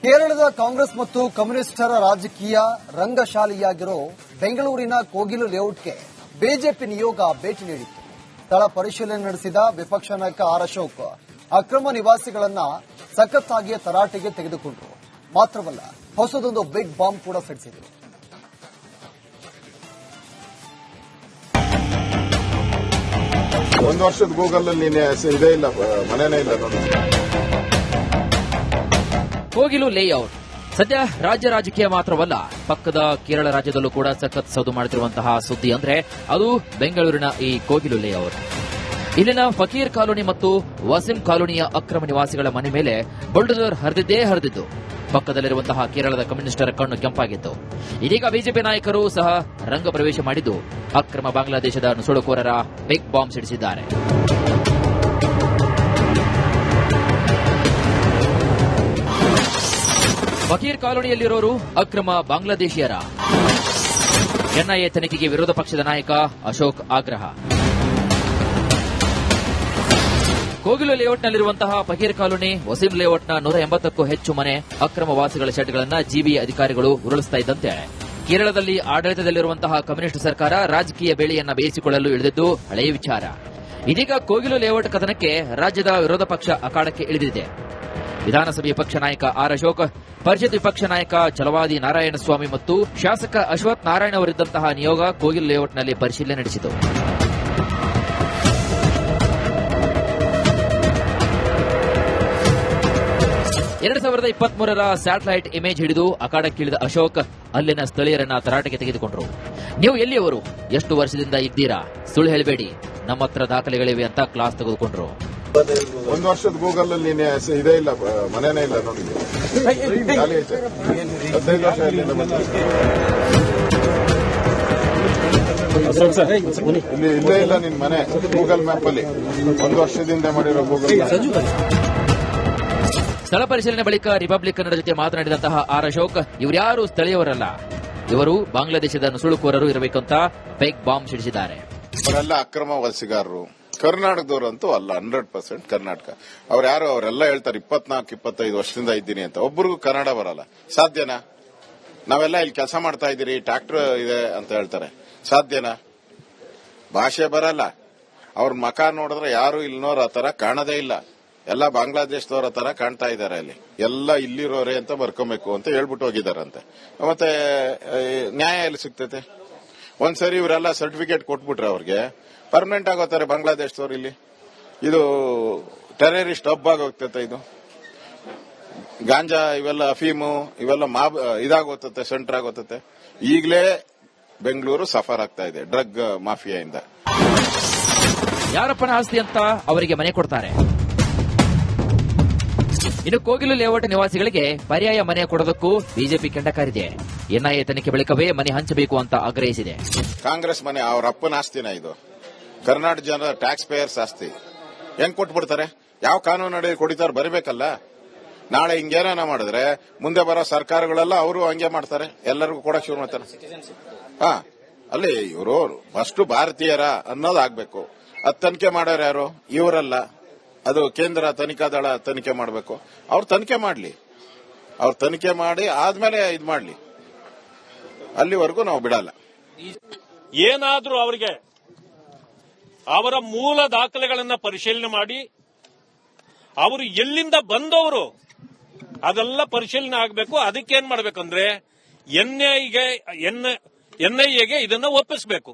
ಕೇರಳದ ಕಾಂಗ್ರೆಸ್ ಮತ್ತು ಕಮ್ಯುನಿಸ್ಟರ ರಾಜಕೀಯ ರಂಗಶಾಲೆಯಾಗಿರೋ ಬೆಂಗಳೂರಿನ ಕೋಗಿಲು ಲೇಔಟ್ಗೆ ಬಿಜೆಪಿ ನಿಯೋಗ ಭೇಟಿ ನೀಡಿತ್ತು. ಸ್ಥಳ ಪರಿಶೀಲನೆ ನಡೆಸಿದ ವಿಪಕ್ಷ ನಾಯಕ ಆರ್ ಅಶೋಕ್ ಅಕ್ರಮ ನಿವಾಸಿಗಳನ್ನ ಸಖತ್ತಾಗಿಯೇ ತರಾಟೆಗೆ ತೆಗೆದುಕೊಂಡರು. ಮಾತ್ರವಲ್ಲ, ಹೊಸದೊಂದು ಬಿಗ್ ಬಾಂಬ್ ಕೂಡ ಸಿಡಿಸಿದರು. ಒಂದು ವರ್ಷದ ಗೂಗಲ್ ಅಲ್ಲಿ ಇದೇ ಇಲ್ಲ, ಮನೆನೇ ಇಲ್ಲ ನೋಡಿ. ಕೋಗಿಲು ಲೇಔಟ್ ಸದ್ಯ ರಾಜ್ಯ ರಾಜಕೀಯ ಮಾತ್ರವಲ್ಲ, ಪಕ್ಕದ ಕೇರಳ ರಾಜ್ಯದಲ್ಲೂ ಕೂಡ ಸಖತ್ ಸೌದು ಮಾಡುತ್ತಿರುವಂತಹ ಸುದ್ದಿ ಅಂದ್ರೆ ಅದು ಬೆಂಗಳೂರಿನ ಈ ಕೋಗಿಲು ಲೇಔಟ್. ಇಲ್ಲಿನ ಫಕೀರ್ ಕಾಲೋನಿ ಮತ್ತು ವಸೀಂ ಕಾಲೋನಿಯ ಅಕ್ರಮ ನಿವಾಸಿಗಳ ಮನೆ ಮೇಲೆ ಬುಲ್ಡೋಜರ್ ಹರಿದಿದ್ದು ಪಕ್ಕದಲ್ಲಿರುವಂತಹ ಕೇರಳದ ಕಮ್ಯುನಿಸ್ಟರ ಕಣ್ಣು ಕೆಂಪಾಗಿತ್ತು. ಇದೀಗ ಬಿಜೆಪಿ ನಾಯಕರು ಸಹ ರಂಗ ಪ್ರವೇಶ ಮಾಡಿದ್ದು ಅಕ್ರಮ ಬಾಂಗ್ಲಾದೇಶದ ನುಸುಳುಕೋರರ ಬಿಗ್ ಬಾಂಬ್ ಸಿಡಿಸಿದ್ದಾರೆ. ಫಕೀರ್ ಕಾಲೋನಿಯಲ್ಲಿರೋರು ಅಕ್ರಮ ಬಾಂಗ್ಲಾದೇಶಿಯರ. ಎನ್ಐಎ ತನಿಖೆಗೆ ವಿರೋಧ ಪಕ್ಷದ ನಾಯಕ ಅಶೋಕ್ ಆಗ್ರಹ. ಕೋಗಿಲು ಲೇಔಟ್ನಲ್ಲಿರುವಂತಹ ಫಕೀರ್ ಕಾಲೋನಿ, ವಸೀಂ ಲೇಔಟ್ನ 180ಕ್ಕೂ ಹೆಚ್ಚು ಮನೆ ಅಕ್ರಮ ವಾಸಿಗಳ ಶೆಡ್ಗಳನ್ನು ಜಿಬಿ ಅಧಿಕಾರಿಗಳು ಉರುಳಿಸ್ತಾ ಇದ್ದಂತೆ ಕೇರಳದಲ್ಲಿ ಆಡಳಿತದಲ್ಲಿರುವಂತಹ ಕಮ್ಯುನಿಸ್ಟ್ ಸರ್ಕಾರ ರಾಜಕೀಯ ಬೇಳೆಯನ್ನ ಬೇಯಿಸಿಕೊಳ್ಳಲು ಇಳಿದಿದ್ದು ಹಳೆಯ ವಿಚಾರ. ಇದೀಗ ಕೋಗಿಲು ಲೇಔಟ್ ಕದನಕ್ಕೆ ರಾಜ್ಯದ ವಿರೋಧ ಪಕ್ಷ ಅಖಾಡಕ್ಕೆ ಇಳಿದಿದೆ. ವಿಧಾನಸಭೆ ಪಕ್ಷ ನಾಯಕ ಆರ್ ಅಶೋಕ್, ಪರಿಷತ್ ವಿಪಕ್ಷ ನಾಯಕ ಛಲವಾದಿ ನಾರಾಯಣಸ್ವಾಮಿ ಮತ್ತು ಶಾಸಕ ಅಶ್ವಥ್ ನಾರಾಯಣ್ ಅವರಿದ್ದಂತಹ ನಿಯೋಗ ಕೋಗಿಲು ಲೇಔಟ್ನಲ್ಲಿ ಪರಿಶೀಲನೆ ನಡೆಸಿತು. ಎರಡು 2023ರ ಸ್ಯಾಟಲೈಟ್ ಇಮೇಜ್ ಹಿಡಿದು ಅಖಾಡಕ್ಕಿಳಿದ ಅಶೋಕ್ ಅಲ್ಲಿನ ಸ್ಥಳೀಯರನ್ನ ತರಾಟೆಗೆ ತೆಗೆದುಕೊಂಡರು. ನೀವು ಎಲ್ಲಿಯವರು, ಎಷ್ಟು ವರ್ಷದಿಂದ ಇದ್ದೀರಾ, ಸುಳ್ಳು ಹೇಳಬೇಡಿ, ನಮ್ಮ ಹತ್ರ ದಾಖಲೆಗಳಿವೆ ಅಂತ ಕ್ಲಾಸ್ ತೆಗೆದುಕೊಂಡ್ರು. ಒಂದು ವರ್ಷದ ಗೂಗಲ್ ಅಲ್ಲಿ ಇದೇ ಇಲ್ಲ, ಮನೆನೇ ಇಲ್ಲ ನೋಡಿ. 15 ವರ್ಷ ಇಲ್ಲಿ ಇಲ್ಲೇ ಇಲ್ಲ ನಿನ್ ಮನೆ ಗೂಗಲ್ ಮ್ಯಾಪ್ ಅಲ್ಲಿ. ಒಂದು ವರ್ಷದಿಂದ ಮಾಡಿರೋ ಗೂಗಲ್. ಸ್ಥಳ ಪರಿಶೀಲನೆ ಬಳಿಕ ರಿಪಬ್ಲಿಕ್ ಕನ್ನಡ ಜೊತೆ ಮಾತನಾಡಿದಂತಹ ಆರ್ ಅಶೋಕ್, ಇವರ್ಯಾರು ಸ್ಥಳೀಯವರಲ್ಲ, ಇವರು ಬಾಂಗ್ಲಾದೇಶದ ನುಸುಳುಕೋರರು ಇರಬೇಕಂತ ಬಿಗ್ ಬಾಂಬ್ ಸಿಡಿಸಿದ್ದಾರೆ. ಅವರೆಲ್ಲ ಅಕ್ರಮ ವಲಸಿಗಾರರು, ಕರ್ನಾಟಕದವರಂತೂ ಅಲ್ಲ, 100% ಕರ್ನಾಟಕ. ಅವ್ರು ಅವರೆಲ್ಲ ಹೇಳ್ತಾರೆ 24-25 ವರ್ಷದಿಂದ ಇದ್ದೀನಿ ಅಂತ. ಒಬ್ಬರಿಗೂ ಕನ್ನಡ ಬರಲ್ಲ. ಸಾಧ್ಯನಾ? ನಾವೆಲ್ಲ ಇಲ್ಲಿ ಕೆಲಸ ಮಾಡ್ತಾ ಇದ್ದೀರಿ, ಟ್ರ್ಯಾಕ್ಟರ್ ಇದೆ ಅಂತ ಹೇಳ್ತಾರೆ. ಸಾಧ್ಯನಾ? ಭಾಷೆ ಬರಲ್ಲ. ಅವ್ರ ಮಕ ನೋಡಿದ್ರೆ ಯಾರು ಇಲ್ಲಿನೋರ್ ಆ ತರ ಕಾಣದೇ ಇಲ್ಲ. ಎಲ್ಲ ಬಾಂಗ್ಲಾದೇಶದವರ ತರ ಕಾಣ್ತಾ ಇದ್ದಾರೆ. ಅಲ್ಲಿ ಎಲ್ಲ ಇಲ್ಲಿರೋರೆ ಅಂತ ಬರ್ಕೊಬೇಕು ಅಂತ ಹೇಳ್ಬಿಟ್ಟು ಹೋಗಿದಾರಂತೆ. ಮತ್ತೆ ನ್ಯಾಯ ಎಲ್ಲಿ ಸಿಗ್ತೈತೆ? ಒಂದ್ಸರಿ ಇವರೆಲ್ಲ ಸರ್ಟಿಫಿಕೇಟ್ ಕೊಟ್ಬಿಟ್ರೆ ಅವ್ರಿಗೆ ಪರ್ಮನೆಂಟ್ ಆಗೋತಾರೆ ಬಾಂಗ್ಲಾದೇಶದವ್ರು. ಇಲ್ಲಿ ಇದು ಟೆರರಿಸ್ಟ್ ಹಬ್ ಆಗೋಗ್ತೈತೆ. ಇದು ಗಾಂಜಾ, ಇವೆಲ್ಲ ಅಫೀಮು, ಇವೆಲ್ಲ ಇದಾಗೋತತೆ, ಸೆಂಟರ್ ಆಗೋತತೆ. ಈಗಲೇ ಬೆಂಗಳೂರು ಸಫರ್ ಆಗ್ತಾ ಇದೆ ಡ್ರಗ್ ಮಾಫಿಯಾಯಿಂದ. ಯಾರಪ್ಪನ ಆಸ್ತಿ ಅಂತ ಅವರಿಗೆ ಮನೆ ಕೊಡ್ತಾರೆ. ಇನ್ನು ಕೋಗಿಲು ಲೇಔಟ್ ನಿವಾಸಿಗಳಿಗೆ ಪರ್ಯಾಯ ಮನೆ ಕೊಡೋದಕ್ಕೂ ಬಿಜೆಪಿ ಕೆಂಡ ಕಾರಿದೆ. ಎನ್ಐಎ ತನಿಖೆ ಬಳಿಕವೇ ಮನೆ ಹಂಚಬೇಕು ಅಂತ ಆಗ್ರಹಿಸಿದೆ. ಕಾಂಗ್ರೆಸ್ ಮನೆ ಅವರ ಅಪ್ಪನ ಆಸ್ತಿನ ಇದು? ಕರ್ನಾಟಕ ಜನರ ಟ್ಯಾಕ್ಸ್ ಪೇಯರ್ಸ್ ಆಸ್ತಿ. ಹೆಂಗ್ ಕೊಟ್ಬಿಡ್ತಾರೆ? ಯಾವ ಕಾನೂನು ಅಡಿ ಕೊಡಿತಾರೆ? ಬರಬೇಕಲ್ಲ. ನಾಳೆ ಹಿಂಗೇನ ಮಾಡಿದ್ರೆ ಮುಂದೆ ಬರೋ ಸರ್ಕಾರಗಳೆಲ್ಲ ಅವರು ಹಂಗೆ ಮಾಡ್ತಾರೆ, ಎಲ್ಲರಿಗೂ ಕೊಡಕ್ ಶುರು ಮಾಡ್ತಾರೆ. ಅಲ್ಲಿ ಇವರು ಫಸ್ಟ್ ಭಾರತೀಯರ ಅನ್ನೋದಾಗಬೇಕು. ಅದ್ ತನಿಖೆ ಮಾಡೋರು ಯಾರು? ಇವರಲ್ಲ. ಅದು ಕೇಂದ್ರ ತನಿಖಾ ದಳ ತನಿಖೆ ಮಾಡಬೇಕು. ಅವ್ರು ತನಿಖೆ ಮಾಡಲಿ. ಅವ್ರು ತನಿಖೆ ಮಾಡಿ ಆದ್ಮೇಲೆ ಇದ್ ಮಾಡ್ಲಿ. ಅಲ್ಲಿವರೆಗೂ ನಾವು ಬಿಡಲ್ಲ. ಏನಾದ್ರೂ ಅವರಿಗೆ ಅವರ ಮೂಲ ದಾಖಲೆಗಳನ್ನ ಪರಿಶೀಲನೆ ಮಾಡಿ ಅವರು ಎಲ್ಲಿಂದ ಬಂದವರು ಅದೆಲ್ಲ ಪರಿಶೀಲನೆ ಆಗಬೇಕು. ಅದಕ್ಕೇನ್ ಮಾಡಬೇಕಂದ್ರೆ ಎನ್ಐಎಗೆ ಇದನ್ನ ಒಪ್ಪಿಸಬೇಕು.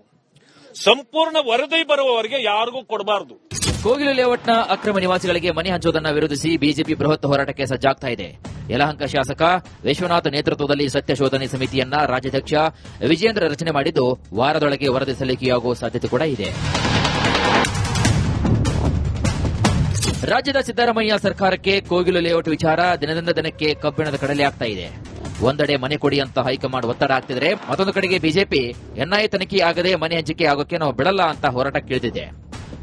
ಸಂಪೂರ್ಣ ವರದಿ ಬರುವವರೆಗೆ ಯಾರಿಗೂ ಕೊಡಬಾರದು. ಕೋಗಿಲು ಲೇಔಟ್ನ ಅಕ್ರಮ ನಿವಾಸಿಗಳಿಗೆ ಮನೆ ಹಂಚುವುದನ್ನು ವಿರೋಧಿಸಿ ಬಿಜೆಪಿ ಬೃಹತ್ ಹೋರಾಟಕ್ಕೆ ಸಜ್ಜಾಗ್ತಾ ಇದೆ. ಯಲಹಂಕ ಶಾಸಕ ವಿಶ್ವನಾಥ್ ನೇತೃತ್ವದಲ್ಲಿ ಸತ್ಯ ಶೋಧನೆ ಸಮಿತಿಯನ್ನ ರಾಜ್ಯಾಧ್ಯಕ್ಷ ವಿಜೇಂದ್ರ ರಚನೆ ಮಾಡಿದ್ದು ವಾರದೊಳಗೆ ವರದಿ ಸಲ್ಲಿಕೆಯಾಗುವ ಸಾಧ್ಯತೆ ಕೂಡ ಇದೆ. ರಾಜ್ಯದ ಸಿದ್ದರಾಮಯ್ಯ ಸರ್ಕಾರಕ್ಕೆ ಕೋಗಿಲು ಲೇಔಟ್ ವಿಚಾರ ದಿನದಿಂದ ದಿನಕ್ಕೆ ಕಬ್ಬಿಣದ ಕಡಲೆ ಆಗ್ತಾ ಇದೆ. ಒಂದೆಡೆ ಮನೆ ಕೊಡಿ ಅಂತ ಹೈಕಮಾಂಡ್ ಒತ್ತಡ ಆಗ್ತಿದ್ರೆ, ಮತ್ತೊಂದು ಕಡೆಗೆ ಬಿಜೆಪಿ ಎನ್ಐಎ ತನಿಖೆ ಆಗದೆ ಮನೆ ಹಂಚಿಕೆ ಆಗೋಕೆ ನಾವು ಬಿಡಲ್ಲ ಅಂತ ಹೋರಾಟಕ್ಕಿಳಿದಿದೆ.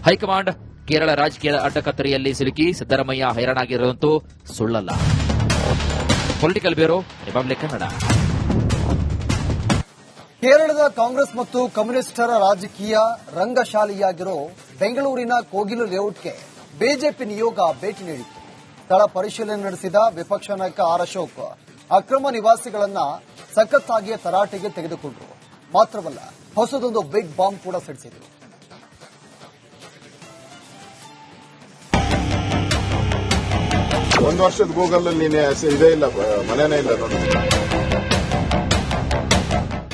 ಹೈಕಮಾಂಡ್ ಕೇರಳ ರಾಜಕೀಯದ ಅಡ್ಡಕತ್ತರಿಯಲ್ಲಿ ಸಿಲುಕಿ ಸಿದ್ದರಾಮಯ್ಯ ಹೈರಾಣಾಗಿರುವಂತೂ ಸುಳ್ಳಲ್ಲ. Political bureau, republic Kannada. ಕೇರಳದ ಕಾಂಗ್ರೆಸ್ ಮತ್ತು ಕಮ್ಯುನಿಸ್ಟರ ರಾಜಕೀಯ ರಂಗಶಾಲೆಯಾಗಿರೋ ಬೆಂಗಳೂರಿನ ಕೋಗಿಲು ಲೇಔಟ್ಗೆ ಬಿಜೆಪಿ ನಿಯೋಗ ಭೇಟಿ ನೀಡಿತ್ತು. ಸ್ಥಳ ಪರಿಶೀಲನೆ ನಡೆಸಿದ ವಿಪಕ್ಷ ನಾಯಕ ಆರ್ ಅಶೋಕ್ ಅಕ್ರಮ ನಿವಾಸಿಗಳನ್ನ ಸಖತ್ತಾಗಿಯೇ ತರಾಟೆಗೆ ತೆಗೆದುಕೊಂಡರು. ಮಾತ್ರವಲ್ಲ, ಹೊಸದೊಂದು ಬಿಗ್ ಬಾಂಬ್ ಕೂಡ ಸಿಡಿಸಿದ್ರು. ಒಂದು ವರ್ಷದ ಗೂಗಲ್ ಅಲ್ಲಿ ಇದೇ ಇಲ್ಲ, ಮನೆನೇ ಇಲ್ಲ ನೋಡಿ.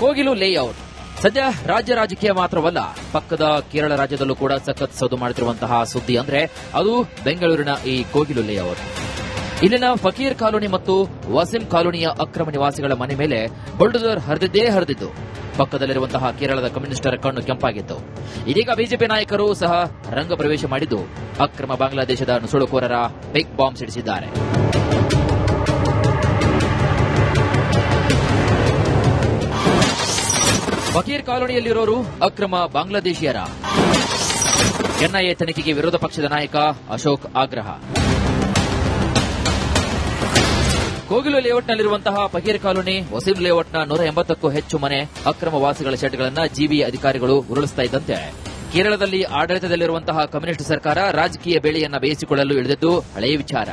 ಕೋಗಿಲು ಲೇಔಟ್ ಸದ್ಯ ರಾಜ್ಯ ರಾಜಕೀಯ ಮಾತ್ರವಲ್ಲ, ಪಕ್ಕದ ಕೇರಳ ರಾಜ್ಯದಲ್ಲೂ ಕೂಡ ಸಖತ್ ಸೌದು ಮಾಡುತ್ತಿರುವಂತಹ ಸುದ್ದಿ ಅಂದ್ರೆ ಅದು ಬೆಂಗಳೂರಿನ ಈ ಕೋಗಿಲು ಲೇಔಟ್. ಇಲ್ಲಿನ ಫಕೀರ್ ಕಾಲೋನಿ ಮತ್ತು ವಸೀಂ ಕಾಲೋನಿಯ ಅಕ್ರಮ ನಿವಾಸಿಗಳ ಮನೆ ಮೇಲೆ ಬುಲ್ಡೋಜರ್ ಹರಿದಿದ್ದು ಪಕ್ಕದಲ್ಲಿರುವಂತಹ ಕೇರಳದ ಕಮ್ಯುನಿಸ್ಟರ ಕಣ್ಣು ಕೆಂಪಾಗಿತ್ತು. ಇದೀಗ ಬಿಜೆಪಿ ನಾಯಕರು ಸಹ ರಂಗ ಪ್ರವೇಶ ಮಾಡಿದ್ದು ಅಕ್ರಮ ಬಾಂಗ್ಲಾದೇಶದ ನುಸುಳುಕೋರರ ಬಿಗ್ ಬಾಂಬ್ ಸಿಡಿಸಿದ್ದಾರೆ. ಫಕೀರ್ ಕಾಲೋನಿಯಲ್ಲಿರೋರು ಅಕ್ರಮ ಬಾಂಗ್ಲಾದೇಶಿಯರ. ಎನ್ಐಎ ತನಿಖೆಗೆ ವಿರೋಧ ಪಕ್ಷದ ನಾಯಕ ಅಶೋಕ್ ಆಗ್ರಹ. ಕೋಗಿಲು ಲೇಔಟ್ನಲ್ಲಿರುವಂತಹ ಫಕೀರ್ ಕಾಲೋನಿ, ವಸೀಂ ಲೇಔಟ್ನ 180ಕ್ಕೂ ಹೆಚ್ಚು ಮನೆ ಅಕ್ರಮ ವಾಸಿಗಳ ಶೆಡ್ಗಳನ್ನು ಜಿಬಿ ಅಧಿಕಾರಿಗಳು ಉರುಳಿಸ್ತಾ ಇದ್ದಂತೆ ಕೇರಳದಲ್ಲಿ ಆಡಳಿತದಲ್ಲಿರುವಂತಹ ಕಮ್ಯುನಿಸ್ಟ್ ಸರ್ಕಾರ ರಾಜಕೀಯ ಬೇಳೆಯನ್ನ ಬೇಯಿಸಿಕೊಳ್ಳಲು ಇಳಿದಿದ್ದು ಹಳೆಯ ವಿಚಾರ.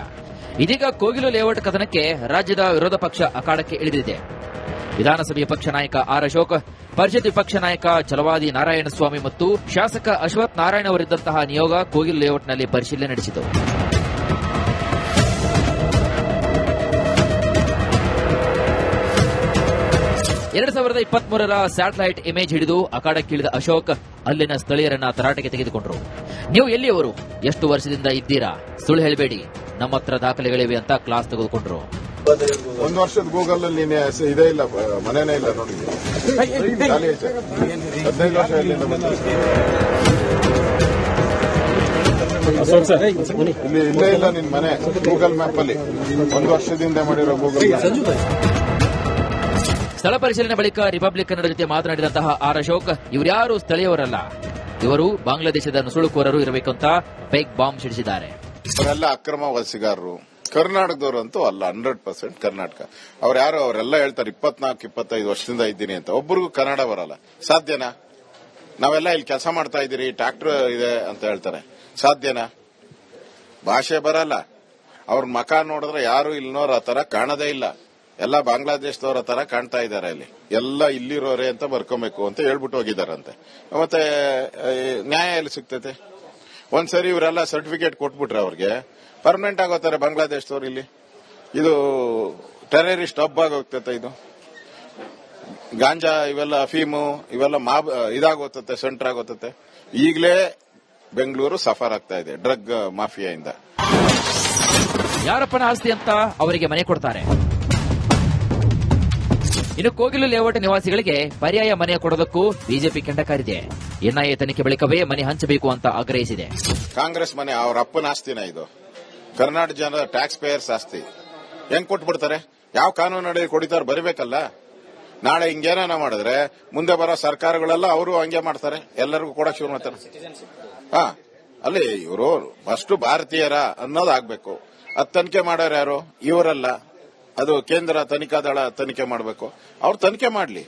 ಇದೀಗ ಕೋಗಿಲು ಲೇಔಟ್ ಕದನಕ್ಕೆ ರಾಜ್ಯದ ವಿರೋಧ ಪಕ್ಷ ಅಖಾಡಕ್ಕೆ ಇಳಿದಿದೆ. ವಿಧಾನಸಭೆಯ ಪಕ್ಷ ನಾಯಕ ಆರ್ ಅಶೋಕ್, ಪರಿಷತ್ ವಿಪಕ್ಷ ನಾಯಕ ಛಲವಾದಿ ನಾರಾಯಣಸ್ವಾಮಿ ಮತ್ತು ಶಾಸಕ ಅಶ್ವಥ್ ನಾರಾಯಣ ಅವರಿದ್ದಂತಹ ನಿಯೋಗ ಕೋಗಿಲು ಲೇಔಟ್ನಲ್ಲಿ ಪರಿಶೀಲನೆ ನಡೆಸಿತು. 2023ರ ಸ್ಯಾಟಲೈಟ್ ಇಮೇಜ್ ಹಿಡಿದು ಅಖಾಡಕ್ಕಿಳಿದ ಅಶೋಕ್ ಅಲ್ಲಿನ ಸ್ಥಳೀಯರನ್ನ ತರಾಟೆಗೆ ತೆಗೆದುಕೊಂಡರು. ನೀವು ಎಲ್ಲಿಯವರು, ಎಷ್ಟು ವರ್ಷದಿಂದ ಇದ್ದೀರಾ, ಸುಳ್ಳು ಹೇಳಬೇಡಿ, ನಮ್ಮ ಹತ್ರ ದಾಖಲೆಗಳಿವೆ ಅಂತ ಕ್ಲಾಸ್ ತೆಗೆದುಕೊಂಡ್ರು. ಒಂದು ವರ್ಷದ ಗೂಗಲ್ ಅಲ್ಲಿ ಇದೇ ಇಲ್ಲ, ಮನೆನೇ ಇಲ್ಲ ನೋಡಿ. 15 ವರ್ಷ ಇಲ್ಲಿ ಇಲ್ಲೇ ಇಲ್ಲ ನಿನ್ ಮನೆ ಗೂಗಲ್ ಮ್ಯಾಪ್ ಅಲ್ಲಿ. 1 ವರ್ಷದಿಂದ ಮಾಡಿರೋ ಗೂಗಲ್. ಸ್ಥಳ ಪರಿಶೀಲನೆ ಬಳಿಕ ರಿಪಬ್ಲಿಕ್ ಕನ್ನಡ ಜೊತೆ ಮಾತನಾಡಿದಂತಹ ಆರ್ ಅಶೋಕ್, ಇವರ್ಯಾರು ಸ್ಥಳೀಯವರಲ್ಲ, ಇವರು ಬಾಂಗ್ಲಾದೇಶದ ನುಸುಳುಕೋರರು ಇರಬೇಕಂತ ಬಿಗ್ ಬಾಂಬ್ ಸಿಡಿಸಿದ್ದಾರೆ. ಅವರೆಲ್ಲ ಅಕ್ರಮ ವಲಸಿಗಾರರು, ಕರ್ನಾಟಕದವರಂತೂ ಅಲ್ಲ, 100% ಕರ್ನಾಟಕ. ಅವರೆಲ್ಲ ಹೇಳ್ತಾರೆ 24-25 ವರ್ಷದಿಂದ ಇದ್ದೀನಿ ಅಂತ. ಒಬ್ಬರಿಗೂ ಕನ್ನಡ ಬರಲ್ಲ. ಸಾಧ್ಯನಾ? ನಾವೆಲ್ಲ ಇಲ್ಲಿ ಕೆಲಸ ಮಾಡ್ತಾ ಇದ್ದೀರಿ, ಟ್ರಾಕ್ಟರ್ ಇದೆ ಅಂತ ಹೇಳ್ತಾರೆ. ಸಾಧ್ಯನಾ? ಭಾಷೆ ಬರಲ್ಲ. ಅವ್ರ ಮಕ ನೋಡಿದ್ರೆ ಯಾರು ಇಲ್ಲಿನೋರ್ ಆ ತರ ಕಾಣದೇ ಇಲ್ಲ. ಎಲ್ಲ ಬಾಂಗ್ಲಾದೇಶದವರ ತರ ಕಾಣ್ತಾ ಇದ್ದಾರೆ. ಅಲ್ಲಿ ಎಲ್ಲ ಇಲ್ಲಿರೋರೆ ಅಂತ ಬರ್ಕೊಬೇಕು ಅಂತ ಹೇಳ್ಬಿಟ್ಟು ಹೋಗಿದಾರಂತೆ. ಮತ್ತೆ ನ್ಯಾಯ ಎಲ್ಲಿ ಸಿಗ್ತೈತೆ? ಒಂದ್ಸರಿ ಇವರೆಲ್ಲ ಸರ್ಟಿಫಿಕೇಟ್ ಕೊಟ್ಬಿಟ್ರೆ ಅವ್ರಿಗೆ ಪರ್ಮನೆಂಟ್ ಆಗೋತಾರೆ ಬಾಂಗ್ಲಾದೇಶದವ್ರು. ಇಲ್ಲಿ ಇದು ಟೆರರಿಸ್ಟ್ ಹಬ್ ಆಗೋಗ್ತೈತೆ. ಇದು ಗಾಂಜಾ ಇವೆಲ್ಲ ಅಫೀಮು ಇವೆಲ್ಲ ಇದಾಗೋತತೆ, ಸೆಂಟರ್ ಆಗೋತತೆ. ಈಗಲೇ ಬೆಂಗಳೂರು ಸಫರ್ ಆಗ್ತಾ ಇದೆ ಡ್ರಗ್ ಮಾಫಿಯಾಯಿಂದ. ಯಾರಪ್ಪನ ಆಸ್ತಿ ಅಂತ ಅವರಿಗೆ ಮನೆ ಕೊಡ್ತಾರೆ. ಇನ್ನು ಕೋಗಿಲು ಲೇಔಟ್ ನಿವಾಸಿಗಳಿಗೆ ಪರ್ಯಾಯ ಮನೆ ಕೊಡೋದಕ್ಕೂ ಬಿಜೆಪಿ ಕೆಂಡ ಕಾರಿದೆ. ಎನ್ಐಎ ತನಿಖೆ ಬಳಿಕವೇ ಮನೆ ಹಂಚಬೇಕು ಅಂತ ಆಗ್ರಹಿಸಿದೆ. ಕಾಂಗ್ರೆಸ್ ಮನೆ ಅವ್ರ ಅಪ್ಪನ ಆಸ್ತಿನ ಇದು? ಕರ್ನಾಟಕ ಜನರ ಟ್ಯಾಕ್ಸ್ ಪೇಯರ್ಸ್ ಆಸ್ತಿ. ಹೆಂಗ್ ಕೊಟ್ಬಿಡ್ತಾರೆ? ಯಾವ ಕಾನೂನು ಅಡಿ ಕೊಡಿತಾರೆ? ಬರಬೇಕಲ್ಲ. ನಾಳೆ ಹಿಂಗೇನ ಮಾಡಿದ್ರೆ ಮುಂದೆ ಬರೋ ಸರ್ಕಾರಗಳೆಲ್ಲ ಅವರು ಹಂಗೆ ಮಾಡ್ತಾರೆ, ಎಲ್ಲರಿಗೂ ಕೊಡಕ್ ಶುರು ಮಾಡ್ತಾರೆ. ಅಲ್ಲಿ ಇವರು ಫಸ್ಟ್ ಭಾರತೀಯರ ಅನ್ನೋದಾಗಬೇಕು. ಅದ್ ತನಿಖೆ ಮಾಡೋರು ಯಾರು? ಇವರಲ್ಲ. ಅದು ಕೇಂದ್ರ ತನಿಖಾ ದಳ ತನಿಖೆ ಮಾಡಬೇಕು. ಅವ್ರು ತನಿಖೆ ಮಾಡಲಿ.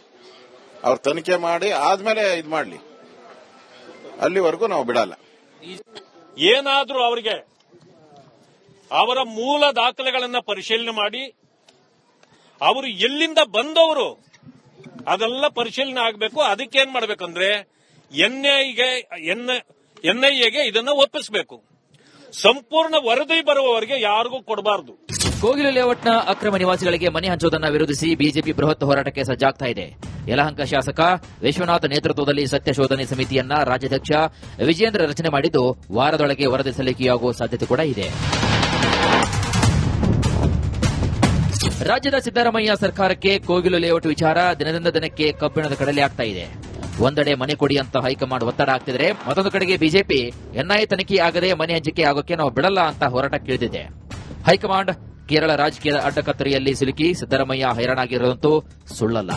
ಅವ್ರು ತನಿಖೆ ಮಾಡಿ ಆದ್ಮೇಲೆ ಇದು ಮಾಡಲಿ. ಅಲ್ಲಿವರೆಗೂ ನಾವು ಬಿಡಲ್ಲ. ಏನಾದ್ರೂ ಅವರಿಗೆ ಅವರ ಮೂಲ ದಾಖಲೆಗಳನ್ನ ಪರಿಶೀಲನೆ ಮಾಡಿ ಅವರು ಎಲ್ಲಿಂದ ಬಂದವರು ಅದೆಲ್ಲ ಪರಿಶೀಲನೆ ಆಗಬೇಕು. ಅದಕ್ಕೇನ್ ಮಾಡಬೇಕಂದ್ರೆ ಎನ್ಐಎಗೆ ಇದನ್ನ ಒಪ್ಪಿಸಬೇಕು. ಸಂಪೂರ್ಣ ವರದಿ ಬರುವವರೆಗೆ ಯಾರಿಗೂ ಕೊಡಬಾರದು. ಕೋಗಿಲು ಲೇಔಟ್ನ ಅಕ್ರಮ ನಿವಾಸಿಗಳಿಗೆ ಮನೆ ಹಂಚುವುದನ್ನು ವಿರೋಧಿಸಿ ಬಿಜೆಪಿ ಬೃಹತ್ ಹೋರಾಟಕ್ಕೆ ಸಜ್ಜಾಗ್ತಾ ಇದೆ. ಯಲಹಂಕ ಶಾಸಕ ವಿಶ್ವನಾಥ್ ನೇತೃತ್ವದಲ್ಲಿ ಸತ್ಯ ಶೋಧನೆ ಸಮಿತಿಯನ್ನ ರಾಜ್ಯಾಧ್ಯಕ್ಷ ವಿಜೇಂದ್ರ ರಚನೆ ಮಾಡಿದ್ದು ವಾರದೊಳಗೆ ವರದಿ ಸಲ್ಲಿಕೆಯಾಗುವ ಸಾಧ್ಯತೆ ಕೂಡ ಇದೆ. ರಾಜ್ಯದ ಸಿದ್ದರಾಮಯ್ಯ ಸರ್ಕಾರಕ್ಕೆ ಕೋಗಿಲು ಲೇಔಟ್ ವಿಚಾರ ದಿನದಿಂದ ದಿನಕ್ಕೆ ಕಬ್ಬಿಣದ ಕಡಲೆ ಆಗ್ತಾ ಇದೆ. ಒಂದೆಡೆ ಮನೆ ಕೊಡಿ ಅಂತ ಹೈಕಮಾಂಡ್ ಒತ್ತಡ ಆಗ್ತಿದ್ರೆ, ಮತ್ತೊಂದು ಕಡೆಗೆ ಬಿಜೆಪಿ ಎನ್ಐಎ ತನಿಖೆ ಆಗದೆ ಮನೆ ಹಂಚಿಕೆ ಆಗೋಕೆ ನಾವು ಬಿಡಲ್ಲ ಅಂತ ಹೋರಾಟಕ್ಕಿಳಿದಿದೆ. ಹೈಕಮಾಂಡ್ ಕೇರಳ ರಾಜಕೀಯದ ಅಡ್ಡಕತ್ತರಿಯಲ್ಲಿ ಸಿಲುಕಿ ಸಿದ್ದರಾಮಯ್ಯ ಹೈರಾಣಾಗಿರೋದಂತೂ ಸುಳ್ಳಲ್ಲ.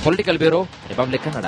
Political bureau, republic Kannada.